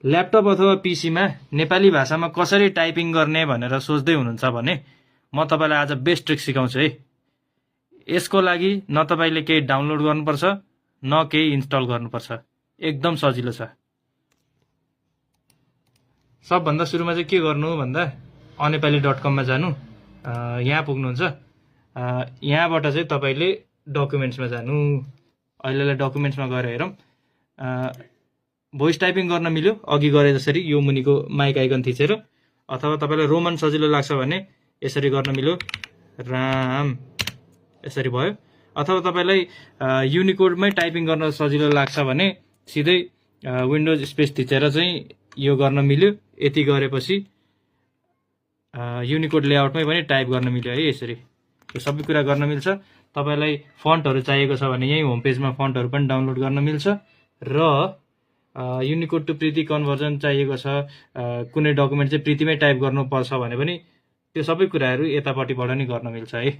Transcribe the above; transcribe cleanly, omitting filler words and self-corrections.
Laptop अथवा पीसीमा नेपाली भाषामा कसरी टाइपिङ गर्ने भनेर सोच्दै हुनुहुन्छ भने म तपाईँलाई आज बेस्ट ट्रिक सिकाउँछु है। यसको लागि न तपाईँले केही डाउनलोड गर्नुपर्छ न केही इन्स्टल गर्नुपर्छ, एकदम सजिलो छ। सबभन्दा सुरुमा चाहिँ के गर्नु भन्दा अनेपाली.com मा जानु, यहाँ पुग्नुहुन्छ। यहाँबाट चाहिँ तपाईँले डकुमेन्ट्समा जानु। अहिलेलाई डकुमेन्ट्समा गएर हेरौँ। भोइस टाइपिङ गर्न मिल्यो अघि गरे जसरी, यो मुनिको माइक आइकन थिचेर, अथवा तपाईँलाई रोमन सजिलो लाग्छ भने यसरी गर्न मिल्यो, राम यसरी भयो। अथवा तपाईँलाई युनिकोडमै टाइपिङ गर्न सजिलो लाग्छ भने सिधै विन्डोज स्पेस थिचेर चाहिँ यो गर्न मिल्यो। यति गरेपछि युनिकोड लेआउटमै पनि टाइप गर्न मिल्यो है। यसरी यो सबै कुरा गर्न मिल्छ। तपाईँलाई फन्टहरू चाहिएको छ भने यही होम पेजमा फन्टहरू पनि डाउनलोड गर्न मिल्छ। र युनिकोड टु प्रिटी कन्भर्जन चाहिएको छ, कुनै डकुमेन्ट चाहिँ प्रिटीमै टाइप गर्नुपर्छ भने पनि त्यो सबै कुराहरू यतापट्टिबाट नि गर्न मिल्छ है।